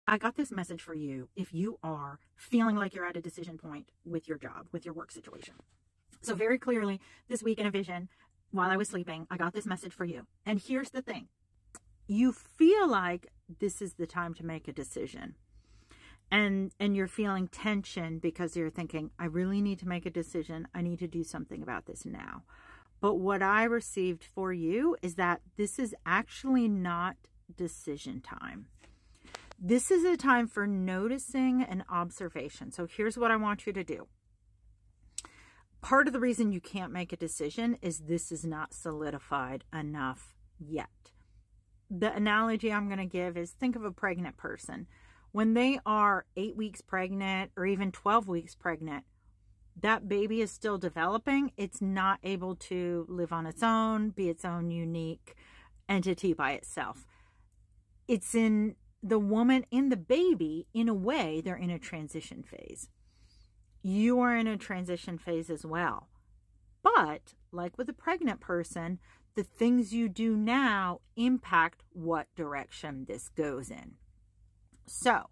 I got this message for you if you are feeling like you're at a decision point with your job, with your work situation. So very clearly this week in a vision, while I was sleeping, I got this message for you. And here's the thing. You feel like this is the time to make a decision. And you're feeling tension because you're thinking, I really need to make a decision. I need to do something about this now. But what I received for you is that this is actually not decision time. This is a time for noticing and observation. So here's what I want you to do. Part of the reason you can't make a decision is this is not solidified enough yet. The analogy I'm going to give is, think of a pregnant person. When they are 8 weeks pregnant or even 12 weeks pregnant, that baby is still developing. It's not able to live on its own, be its own unique entity by itself. It's in the woman and the baby, in a way, they're in a transition phase. You are in a transition phase as well. But like with a pregnant person, the things you do now impact what direction this goes in. So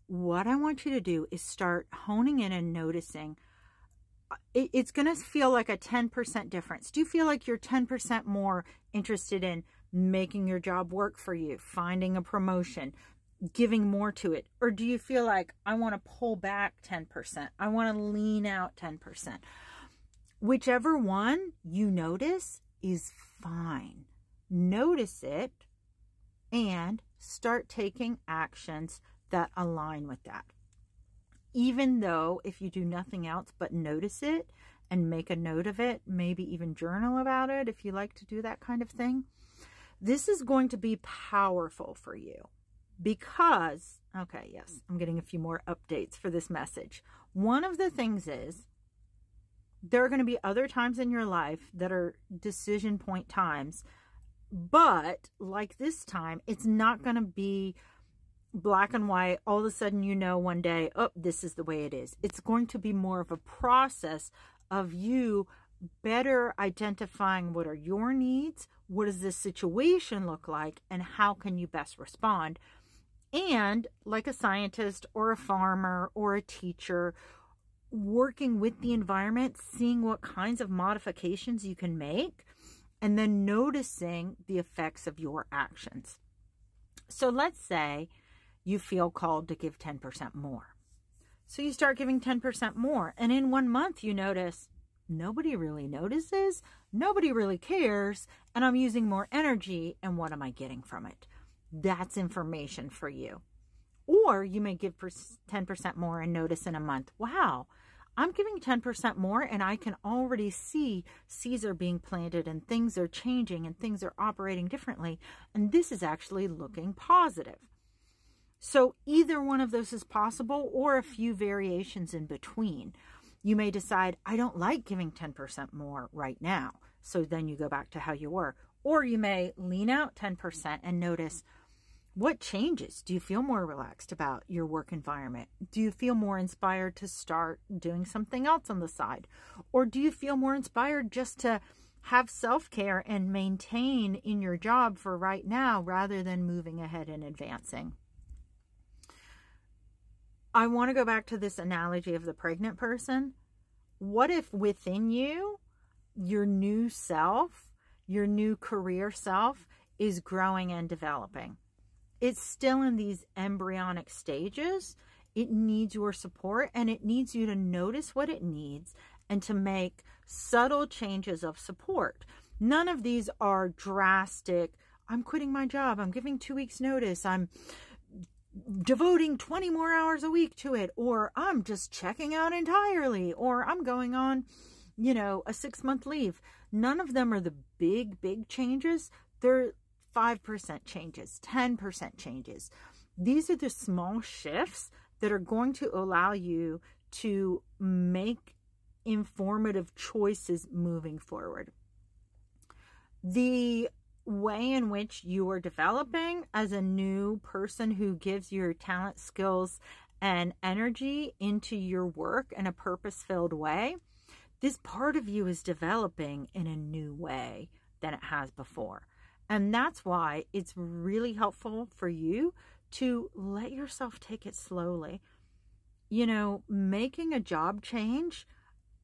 what I want you to do is start honing in and noticing. It's going to feel like a 10% difference. Do you feel like you're 10% more interested in making your job work for you, finding a promotion, giving more to it? Or do you feel like, I want to pull back 10%? I want to lean out 10%. Whichever one you notice is fine. Notice it and start taking actions that align with that. Even though if you do nothing else but notice it and make a note of it, maybe even journal about it if you like to do that kind of thing, this is going to be powerful for you because, okay, yes, I'm getting a few more updates for this message. One of the things is there are going to be other times in your life that are decision point times, but like this time, it's not going to be black and white. All of a sudden, you know, one day, oh, this is the way it is. It's going to be more of a process of you better identifying what are your needs, what does this situation look like, and how can you best respond. And like a scientist or a farmer or a teacher, working with the environment, seeing what kinds of modifications you can make, and then noticing the effects of your actions. So let's say you feel called to give 10% more. So you start giving 10% more. And in 1 month, you notice nobody really notices, nobody really cares, and I'm using more energy. And what am I getting from it? That's information for you. Or you may give 10% more and notice in a month, wow, I'm giving 10% more and I can already see seeds are being planted and things are changing and things are operating differently. And this is actually looking positive. So either one of those is possible, or a few variations in between. You may decide, I don't like giving 10% more right now. So then you go back to how you were. Or you may lean out 10% and notice, what changes? Do you feel more relaxed about your work environment? Do you feel more inspired to start doing something else on the side? Or do you feel more inspired just to have self-care and maintain in your job for right now rather than moving ahead and advancing? I want to go back to this analogy of the pregnant person. What if within you, your new self, your new career self is growing and developing? It's still in these embryonic stages. It needs your support and it needs you to notice what it needs and to make subtle changes of support. None of these are drastic. I'm quitting my job. I'm giving 2 weeks notice. I'm devoting 20 more hours a week to it, or I'm just checking out entirely, or I'm going on, you know, a 6-month leave. None of them are the big changes. They're 5% changes, 10% changes. These are the small shifts that are going to allow you to make informative choices moving forward. The way in which you are developing as a new person who gives your talent, skills, and energy into your work in a purpose-filled way, this part of you is developing in a new way than it has before. And that's why it's really helpful for you to let yourself take it slowly. You know, making a job change,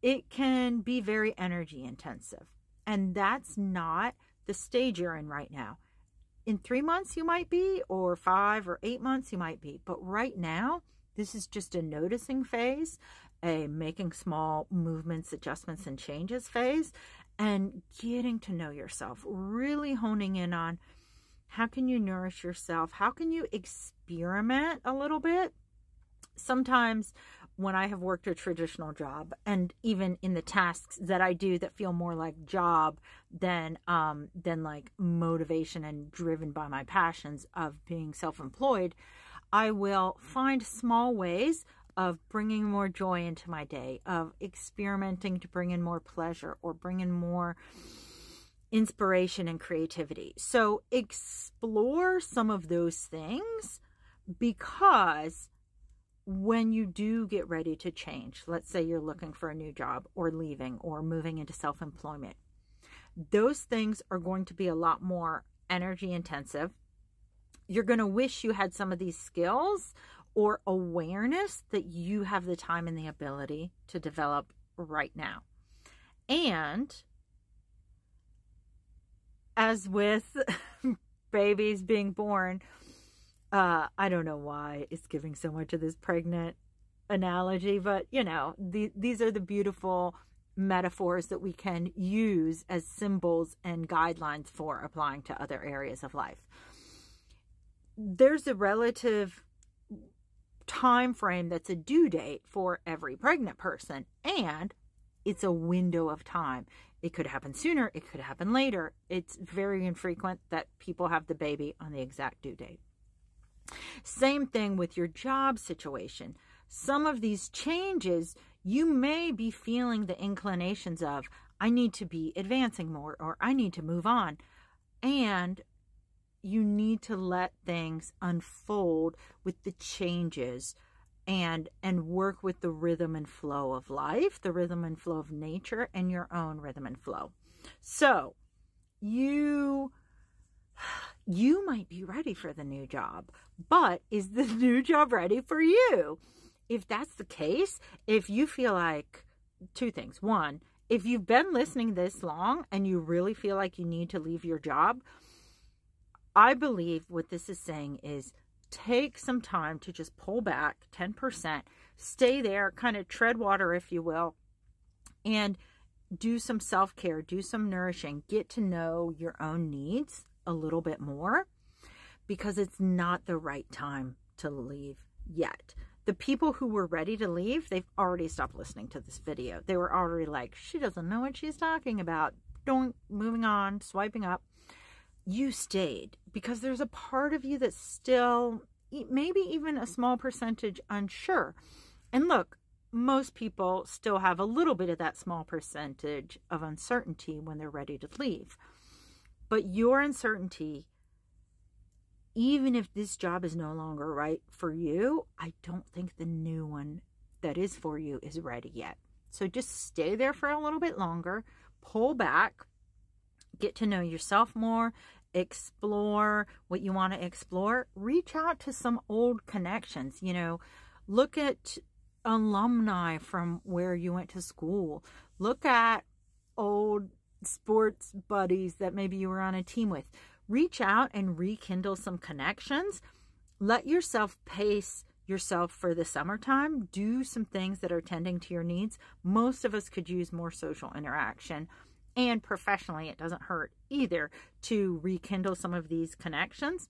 it can be very energy intensive. And that's not the stage you're in right now. In 3 months you might be, or 5 or 8 months you might be. But right now, this is just a noticing phase, a making small movements, adjustments, and changes phase, and getting to know yourself, really honing in on how can you nourish yourself? How can you experiment a little bit? Sometimes when I have worked a traditional job, and even in the tasks that I do that feel more like job than like motivation and driven by my passions of being self-employed, I will find small ways of bringing more joy into my day, of experimenting to bring in more pleasure or bring in more inspiration and creativity. So explore some of those things, because when you do get ready to change, let's say you're looking for a new job or leaving or moving into self-employment, those things are going to be a lot more energy intensive. You're going to wish you had some of these skills or awareness that you have the time and the ability to develop right now. And as with babies being born, I don't know why it's giving so much of this pregnant analogy, but you know, these are the beautiful metaphors that we can use as symbols and guidelines for applying to other areas of life. There's a relative time frame that's a due date for every pregnant person, and it's a window of time. It could happen sooner, it could happen later. It's very infrequent that people have the baby on the exact due date. Same thing with your job situation. Some of these changes, you may be feeling the inclinations of, I need to be advancing more, or I need to move on. And you need to let things unfold with the changes and work with the rhythm and flow of life, the rhythm and flow of nature, and your own rhythm and flow. So you might be ready for the new job, but is the new job ready for you? If that's the case, if you feel like two things. One, if you've been listening this long and you really feel like you need to leave your job, I believe what this is saying is take some time to just pull back 10%, stay there, kind of tread water, if you will, and do some self-care, do some nourishing, get to know your own needs a little bit more, because it's not the right time to leave yet. The people who were ready to leave, they've already stopped listening to this video. They were already like, she doesn't know what she's talking about. Moving on, swiping up. You stayed because there's a part of you that's still, maybe even a small percentage, unsure. And look, most people still have a little bit of that small percentage of uncertainty when they're ready to leave. But your uncertainty, even if this job is no longer right for you, I don't think the new one that is for you is ready yet. So just stay there for a little bit longer, pull back, get to know yourself more, explore what you want to explore, reach out to some old connections, you know, look at alumni from where you went to school, look at old sports buddies that maybe you were on a team with. Reach out and rekindle some connections. Let yourself pace yourself for the summertime. Do some things that are tending to your needs. Most of us could use more social interaction, and professionally, it doesn't hurt either to rekindle some of these connections.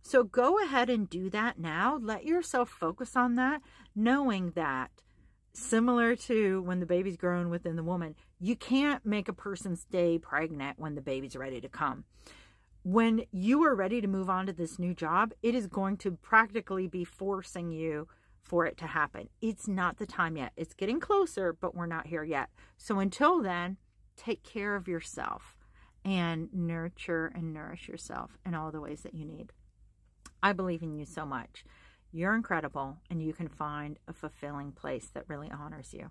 So go ahead and do that now. Let yourself focus on that, knowing that similar to when the baby's grown within the woman, you can't make a person stay pregnant when the baby's ready to come. When you are ready to move on to this new job, it is going to practically be forcing you for it to happen. It's not the time yet. It's getting closer, but we're not here yet. So until then, take care of yourself and nurture and nourish yourself in all the ways that you need. I believe in you so much. You're incredible, and you can find a fulfilling place that really honors you.